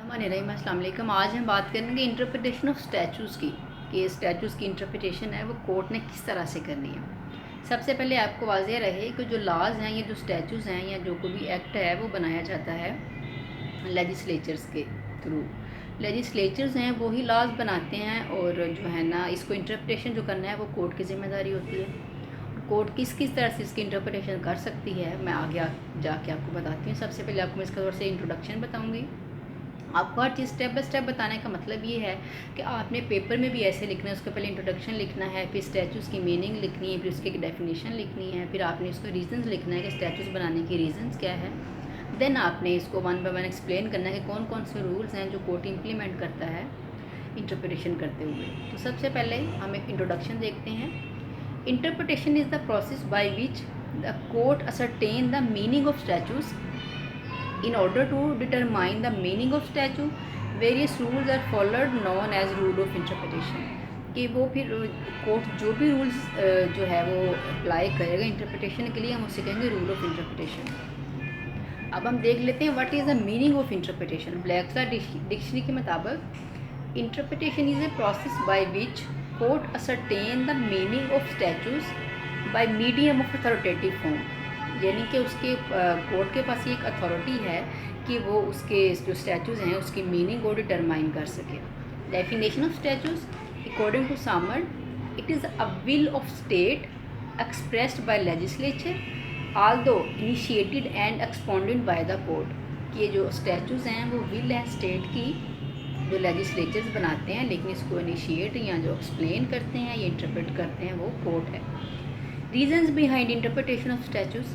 अस्सलाम वालेकुम। आज हम बात करेंगे इंटरप्रिटेशन ऑफ स्टैचूज़ की कि स्टैचूज़ की इंटरप्रिटेशन है वो कोर्ट ने किस तरह से करनी है। सबसे पहले आपको वाज़ेह रहे कि जो लॉज हैं, ये जो स्टैचूज़ हैं या जो कोई भी एक्ट है वो बनाया जाता है लेजिस्लेचर्स के थ्रू। लेजिस्लेचर्स हैं वो ही लॉज बनाते हैं और जो है ना, इसको इंटरप्रिटेशन जो करना है वो कोर्ट की ज़िम्मेदारी होती है। कोर्ट किस किस तरह से इसकी इंटरप्रिटेशन कर सकती है, मैं आगे जाके आपको बताती हूँ। सबसे पहले आपको मैं इसका थोड़ा सा इंट्रोडक्शन बताऊँगी। आपको हर चीज़ स्टेप बाय स्टेप बताने का मतलब ये है कि आपने पेपर में भी ऐसे लिखना है। उसके पहले इंट्रोडक्शन लिखना है, फिर स्टैचूज़ की मीनिंग लिखनी है, फिर उसकी डेफिनेशन लिखनी है, फिर आपने इसको रीजंस लिखना है कि स्टैचूज़ बनाने के रीजंस क्या है। देन आपने इसको वन बाय वन एक्सप्लेन करना है कि कौन कौन से रूल्स हैं जो कोर्ट इम्प्लीमेंट करता है इंटरप्रिटेशन करते हुए। तो सबसे पहले हम एक इंट्रोडक्शन देखते हैं। Interpretation is the process by which the court ascertain the meaning of statues. In order to determine the meaning of statute, various rules are followed known as rule of interpretation। कि वो फिर court जो भी rules जो है वो apply करेगा interpretation के लिए, हम उसे कहेंगे रूल ऑफ इंटरप्रिटेशन। अब हम देख लेते हैं what is the meaning of interpretation. Black's Law Dictionary के मुताबिक interpretation is a process by which court ascertain the meaning of statutes by medium of authoritative form. यानी कि उसके कोर्ट के पास ये एक अथॉरिटी है कि वो उसके जो स्टैचूज़ हैं उसकी मीनिंग को डिटरमाइन कर सके। Definition of statutes according to Salmond, it is a will of state expressed by legislature although initiated and expounded by the court. कि ये जो स्टैचूज़ हैं वो विल है स्टेट की, जो लेजिस्लेचर्स बनाते हैं, लेकिन इसको इनिशिएट या जो एक्सप्लेन करते हैं या इंटरप्रेट करते हैं वो कोर्ट है। Reasons behind interpretation of statutes.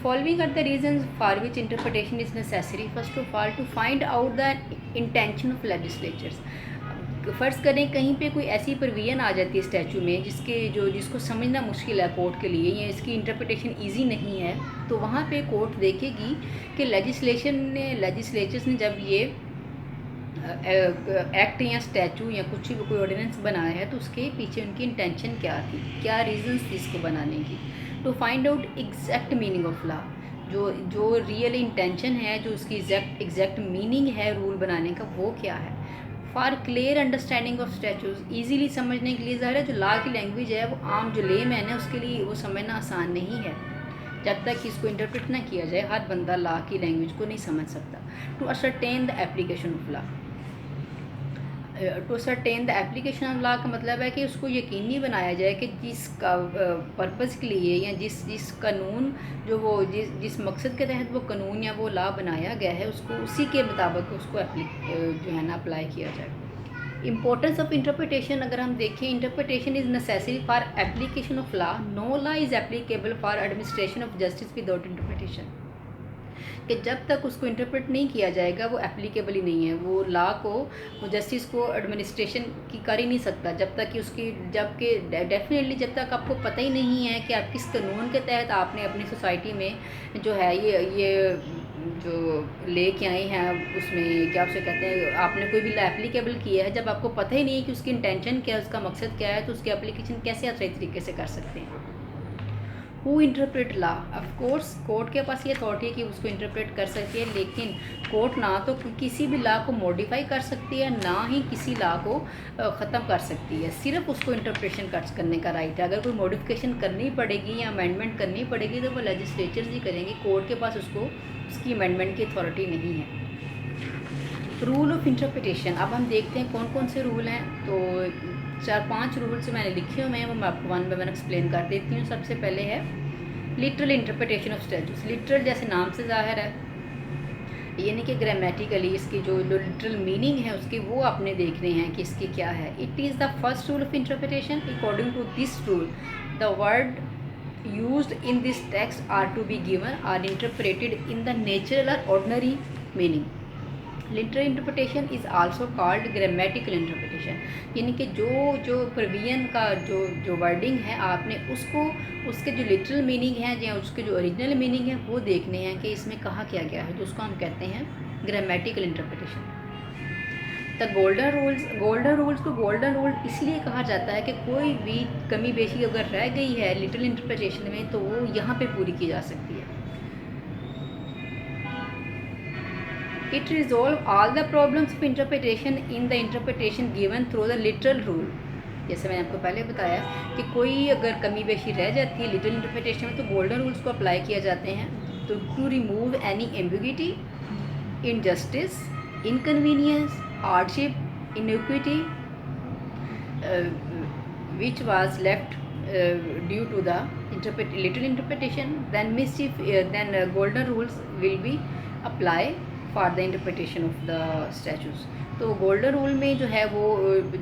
Following are the reasons for which interpretation is necessary. First of all, to find out the intention of legislatures. फ़र्ज़ करें कहीं पे कोई ऐसी प्रोविज़न आ जाती है स्टैचू में जिसको समझना मुश्किल है कोर्ट के लिए, या इसकी इंटरप्रिटेशन इजी नहीं है, तो वहाँ पे कोर्ट देखेगी कि लेजिस्लेचर्स ने जब ये एक्ट या स्टैचू या कुछ भी कोई ऑर्डिनेंस बनाया है तो उसके पीछे उनकी इंटेंशन क्या थी, क्या रीजंस थी इसको बनाने की। To find out exact meaning of law, जो रियल इंटेंशन है, जो उसकी एग्जैक्ट मीनिंग है रूल बनाने का, वो क्या है। For clear understanding of statues, easily समझने के लिए ज़ाहिर है जो लॉ की लैंग्वेज है वो आम जो ले मैन है उसके लिए वो समझना आसान नहीं है। जब तक इसको इंटरप्रेट ना किया जाए हर बंदा लॉ की लैंग्वेज को नहीं समझ सकता। To ascertain the application of law, to certain the application of law का मतलब है कि उसको यकीनी बनाया जाए कि जिसका पर्पज़ के लिए या जिस कानून जिस मकसद के तहत वो कानून या वो लॉ बनाया गया है उसको उसी के मुताबिक उसको जो है ना अप्लाई किया जाए। इंपॉर्टेंस ऑफ इंटरप्रिटेशन अगर हम देखें, interpretation is necessary for application of law. No law is applicable for administration of justice without interpretation. कि जब तक उसको इंटरप्रेट नहीं किया जाएगा वो एप्लीकेबल ही नहीं है, वो लॉ को, वो जस्टिस को एडमिनिस्ट्रेशन की कर ही नहीं सकता जब तक कि उसकी, जबकि डेफिनेटली जब तक आपको पता ही नहीं है कि आप किस कानून के तहत आपने अपनी सोसाइटी में जो है ये जो लेके आए हैं उसमें क्या उसे कहते हैं, आपने कोई भी लॉ एप्लीकेबल किया है, जब आपको पता ही नहीं है कि उसकी इंटेंशन क्या है, उसका मकसद क्या है, तो उसकी एप्लीकेशन कैसे आप सही तरीके से कर सकते हैं। Who interpret law, of course court के पास ये अथॉरिटी है कि उसको इंटरप्रेट कर सकती है, लेकिन कोर्ट ना तो किसी भी लॉ को मॉडिफाई कर सकती है, ना ही किसी लॉ को ख़त्म कर सकती है। सिर्फ उसको इंटरप्रेशन करने का राइट है। अगर कोई मॉडिफिकेशन करनी पड़ेगी या अमेंडमेंट करनी पड़ेगी तो वो लेजिस्लेचर्स ही करेंगे, कोर्ट के पास उसकी अमेंडमेंट की अथॉरिटी नहीं है। रूल ऑफ इंटरप्रिटेशन, अब हम देखते हैं कौन कौन से रूल हैं। तो 4-5 रूल्स मैंने लिखे हुए हैं, वो मैं आपको वन बाय वन एक्सप्लेन कर देती हूँ। सबसे पहले है literal interpretation of statues. Literal जैसे नाम से ज़ाहिर है, यानी कि ग्रामेटिकली इसकी जो लिटरल मीनिंग है उसके वो आपने देखने हैं कि इसकी क्या है। It is the first rule of interpretation. According to this rule the word used in this text are to be given or interpreted in the natural और ordinary meaning. Literal interpretation is also called grammatical interpretation, यानी कि जो provision का जो wording है आपने उसके जो लिटरल मीनिंग है या उसके जो ओरिजिनल मीनिंग है वो देखने हैं कि इसमें कहा क्या गया है, तो उसको हम कहते हैं grammatical interpretation. The golden rules को गोल्डन रूल इसलिए कहा जाता है कि कोई भी कमी बेशी अगर रह गई है लिटरल इंटरप्रिटेशन में तो वो यहाँ पे पूरी की जा सकती है। It resolve all the problems of interpretation in the interpretation given through the literal rule. जैसे मैंने आपको पहले बताया कि कोई अगर कमी बेशी रह जाती है लिटरल इंटरप्रिटेशन में तो गोल्डन रूल्स को अप्लाई किया जाते हैं तो to remove any ambiguity, injustice, inconvenience, hardship, inequity which was left due to the literal interpretation, then golden rules will be applied for the interpretation of the statutes। तो golden rule में जो है वो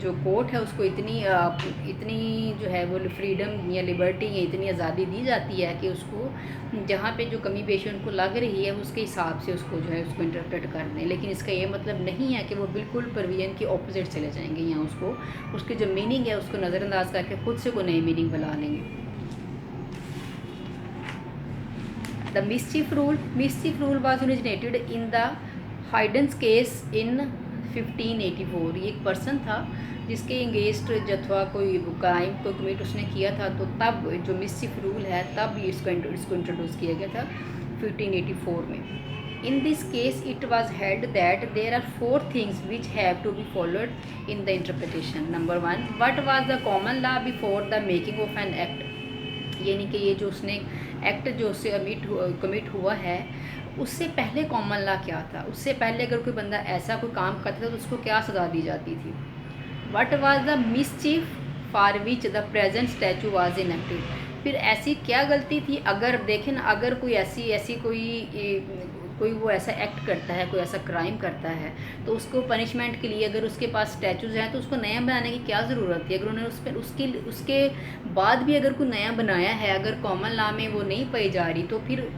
जो कोर्ट है उसको इतनी जो है वो फ्रीडम या लिबर्टी या इतनी आज़ादी दी जाती है कि उसको जहाँ पे जो कमी पेशी उनको लग रही है उसके हिसाब से उसको जो है उसको इंटरप्रेट कर दें। लेकिन इसका ये मतलब नहीं है कि वो बिल्कुल प्रोविजन के ऑपोजिट चले जाएंगे या उसको उसकी जो मीनिंग है उसको नज़रअंदाज करके खुद से कोई नई मीनिंग बना लेंगे। The mischief rule was originated in the Heydon's case in 1584। ये एक पर्सन था जिसके अगेंस्ट जथवा कोई क्राइम को कमिट उसने किया था, तो तब जो मिस्चीफ रूल है तब इसको इंट्रोड्यूस किया गया था 1584 में। In this case it was held that there are 4 things which have to be followed in the interpretation. Number 1, what was the common law before the making of an act, यानी कि ये जो उसने act जो उससे commit हुआ है उससे पहले कॉमन लॉ क्या था, उससे पहले अगर कोई बंदा ऐसा कोई काम करता था तो उसको क्या सज़ा दी जाती थी। What was the mischief for which the present statue was enacted, फिर ऐसी क्या गलती थी अगर देखें ना, अगर कोई ऐसी कोई वो ऐसा एक्ट करता है, कोई ऐसा क्राइम करता है तो उसको पनिशमेंट के लिए अगर उसके पास स्टैचूज़ हैं तो उसको नया बनाने की क्या ज़रूरत थी। अगर उन्होंने उस पर उसके बाद भी अगर कोई नया बनाया है, अगर कॉमन लॉ में वो नहीं पाई जा रही तो फिर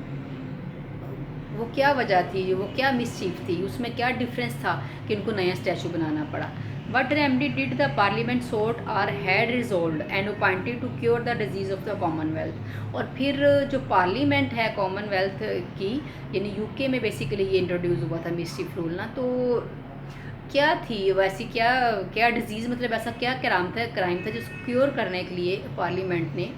वो क्या वजह थी, वो क्या मिसचीफ थी, उसमें क्या डिफरेंस था कि उनको नया स्टैचू बनाना पड़ा। What remedy did the parliament sought are had resolve and appointed to cure the disease of the Commonwealth. और फिर जो पार्लियामेंट है कॉमनवेल्थ की, यानी यूके में बेसिकली ये इंट्रोड्यूस हुआ था मिसचीफ रूल ना, तो क्या थी वैसी क्या डिजीज़, मतलब ऐसा क्या क्राइम था जिसको क्योर करने के लिए पार्लियामेंट ने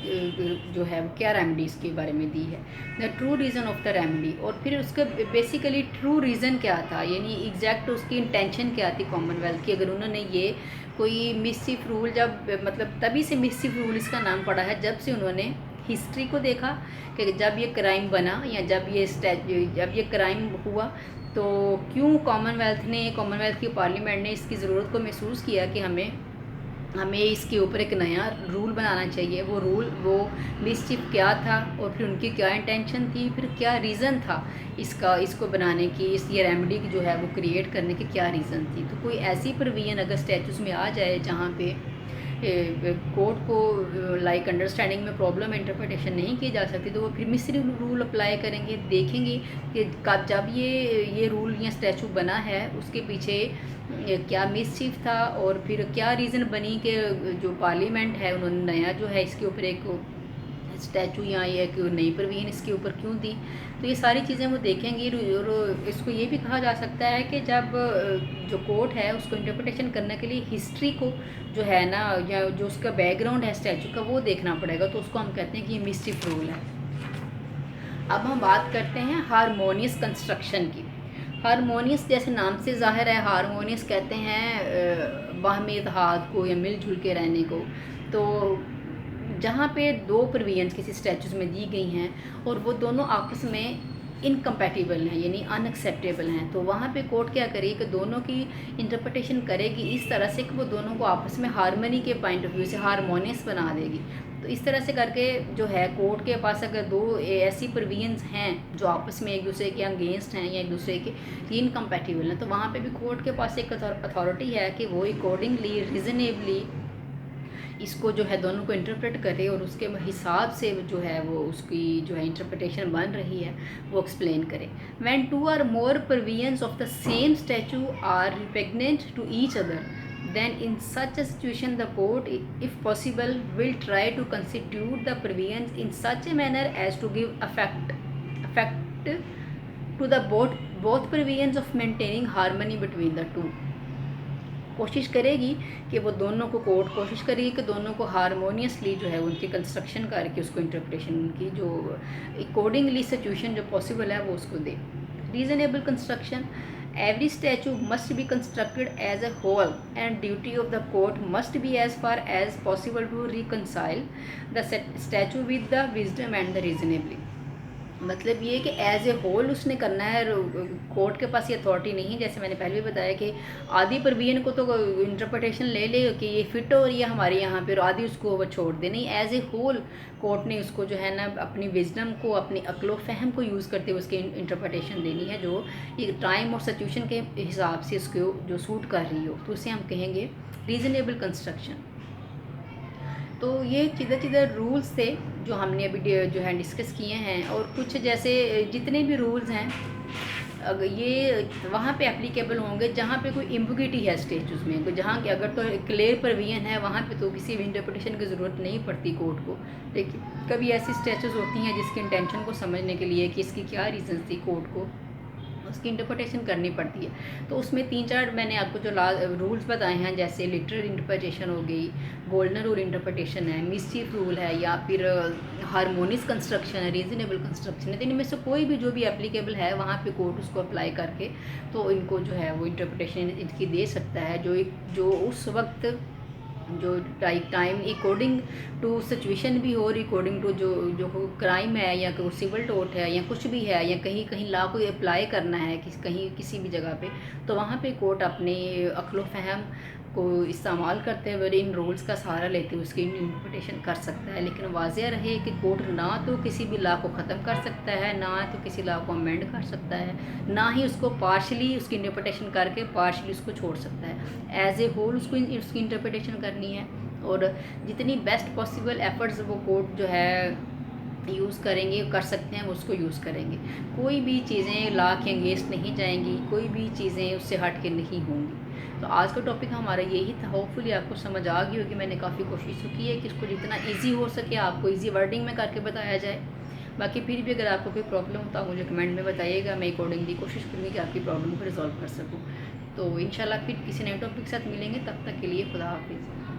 जो है वो क्या रेमेडीज़ के बारे में दी है। The true reason of the remedy, और फिर उसका बेसिकली ट्रू रीज़न क्या था, यानी एग्जैक्ट उसकी इंटेंशन क्या थी कॉमनवेल्थ की। अगर उन्होंने ये कोई मिसचीफ रूल जब मतलब तभी से मिसचीफ रूल इसका नाम पड़ा है जब से उन्होंने हिस्ट्री को देखा कि जब ये क्राइम बना या जब ये क्राइम हुआ तो क्यों कॉमनवेल्थ की पार्लियामेंट ने इसकी ज़रूरत को महसूस किया कि हमें इसके ऊपर एक नया रूल बनाना चाहिए। वो मिसचीफ क्या था और फिर उनकी क्या इंटेंशन थी, फिर क्या रीज़न था इसको बनाने की, ये रेमेडी की जो है वो क्रिएट करने की क्या रीज़न थी। तो कोई ऐसी प्रोविजन अगर स्टैचूज़ में आ जाए जहाँ पे कोर्ट को लाइक अंडरस्टैंडिंग में प्रॉब्लम इंटरप्रिटेशन नहीं की जा सकती तो वो फिर मिस्री रूल अप्लाई करेंगे। देखेंगे कि जब ये रूल या स्टैचू बना है उसके पीछे क्या मिसचीफ था और फिर क्या रीज़न बनी कि जो पार्लियामेंट है उन्होंने नया जो है इसके ऊपर एक स्टैचू या एक नई प्रोविजन इसके ऊपर क्यों दी। तो ये सारी चीज़ें वो देखेंगे। और इसको ये भी कहा जा सकता है कि जब जो कोर्ट है उसको इंटरप्रिटेशन करने के लिए हिस्ट्री को जो है ना, या जो उसका बैकग्राउंड है स्टैचू का वो देखना पड़ेगा, तो उसको हम कहते हैं कि ये मिसचीफ रूल है। अब हम बात करते हैं हारमोनियस कंस्ट्रक्शन की। हारमोनियस जैसे नाम से ज़ाहिर है, हारमोनियस कहते हैं बाहमी इत्तेहाद को या मिलजुल के रहने को। तो जहाँ पे 2 प्रोविजंस किसी स्टैचूज़ में दी गई हैं और वो दोनों आपस में इनकम्पैटिबल हैं यानी अनएक्सेप्टेबल हैं, तो वहाँ पे कोर्ट क्या करेगी कि दोनों की इंटरप्रिटेशन करेगी इस तरह से कि वो दोनों को आपस में हारमनी के पॉइंट ऑफ व्यू से हारमोनियस बना देगी। तो इस तरह से करके जो है कोर्ट के पास अगर 2 ऐसी प्रोविजंस हैं जो आपस में एक दूसरे के अगेंस्ट हैं या एक दूसरे के इनकम्पैटिबल हैं, तो वहाँ पे भी कोर्ट के पास एक अथॉरिटी है कि वो अकॉर्डिंगली रीज़नेबली इसको जो है दोनों को इंटरप्रेट करे और उसके हिसाब से जो है वो उसकी जो है इंटरप्रिटेशन बन रही है वो एक्सप्लेन करे। When 2 or more provisions of the same statute are repugnant to each other, then in such a situation the court, if possible, will try to constitute the provisions in such a manner as to give effect to the both provisions of maintaining harmony between the two। कोशिश करेगी कि वो दोनों को court कोशिश करेगी कि दोनों को हारमोनियसली जो है उनकी कंस्ट्रक्शन करके उसको इंटरप्रिटेशन उनकी जो अकॉर्डिंगली सिचुएशन जो पॉसिबल है वो उसको दे। Reasonable construction. Every statute must be constructed as a whole, and duty of the court must be as far as possible to reconcile the statute with the wisdom and the reasonably. मतलब ये कि as a whole उसने करना है, court के पास ये authority नहीं है। जैसे मैंने पहले भी बताया कि आधी प्रोविजन को तो इंटरप्रिटेशन ले ले कि ये फिट हो रही है हमारे यहाँ पे, और आधी उसको वो छोड़ दे। नहीं, एज ए होल कोर्ट ने उसको जो है ना अपनी विजडम को, अपनी अक्लो फहम को यूज़ करते हुए उसकी इंटरप्रिटेशन देनी है, जो ये टाइम और सिचुएशन के हिसाब से उसको जो सूट कर रही हो, तो उसे हम कहेंगे रीज़नेबल कंस्ट्रक्शन। तो ये चीज़े रूल्स थे जो हमने अभी जो है डिस्कस किए हैं, और कुछ जैसे जितने भी रूल्स हैं अगर ये वहाँ पे एप्लीकेबल होंगे जहाँ पे कोई एम्बिग्यूटी है स्टेचूज़ में, जहाँ के अगर तो क्लियर प्रोविजन है वहाँ पे तो किसी भी इंटरप्रिटेशन की ज़रूरत नहीं पड़ती कोर्ट को। लेकिन कभी ऐसी स्टेचूज़ होती हैं जिसके इंटेंशन को समझने के लिए कि इसकी क्या रीज़न थी, कोर्ट को उसकी इंटरप्रिटेशन करनी पड़ती है। तो उसमें 3-4 मैंने आपको जो रूल्स बताए हैं, जैसे लिटरल इंटरप्रिटेशन हो गई, गोल्डन रूल इंटरप्रिटेशन है, मिसचीफ रूल है, या फिर हारमोनियस कंस्ट्रक्शन है, रीजनेबल कंस्ट्रक्शन है। तो इनमें से कोई भी जो भी एप्लीकेबल है वहाँ पे कोर्ट उसको अप्लाई करके तो इनको जो है वो इंटरप्रिटेशन इनकी दे सकता है, जो उस वक्त जो टाइम अकॉर्डिंग टू सिचुएशन भी हो, अकॉर्डिंग टू जो क्राइम है या कोई सिविल टोर्ट है या कुछ भी है, या कहीं कहीं लॉ को अप्लाई करना है कहीं किसी भी जगह पे, तो वहाँ पे कोर्ट अपने अक्ल फहम को इस्तेमाल करते हुए इन रूल्स का सहारा लेते हुए उसकी इंटरप्रिटेशन कर सकता है। लेकिन वाज़ेह रहे कि कोर्ट ना तो किसी भी लॉ को ख़त्म कर सकता है, ना तो किसी लॉ को अमेंड कर सकता है, ना ही उसको पार्शली उसकी इंटरप्रिटेशन करके पार्शली उसको छोड़ सकता है। एज ए होल उसको उसकी इंटरप्रिटेशन करनी है, और जितनी बेस्ट पॉसिबल एफर्ट्स वो कोर्ट जो है यूज़ करेंगे, कर सकते हैं, वो उसको यूज़ करेंगे। कोई भी चीज़ें लॉ के अगेंस्ट नहीं जाएंगी, कोई भी चीज़ें उससे हट के नहीं होंगी। तो आज का टॉपिक हमारा यही था। होपफुली आपको समझ आ गई होगी। मैंने काफ़ी कोशिश की है कि इसको जितना इजी हो सके आपको इजी वर्डिंग में करके बताया जाए। बाकी फिर भी अगर आपको कोई प्रॉब्लम हो तो आप मुझे कमेंट में बताइएगा, मैं अकॉर्डिंगली कोशिश करूँगी कि आपकी प्रॉब्लम को रिजॉल्व कर सकूँ। तो इंशाल्लाह फिर किसी नए टॉपिक के साथ मिलेंगे, तब तक के लिए खुदा हाफिज़।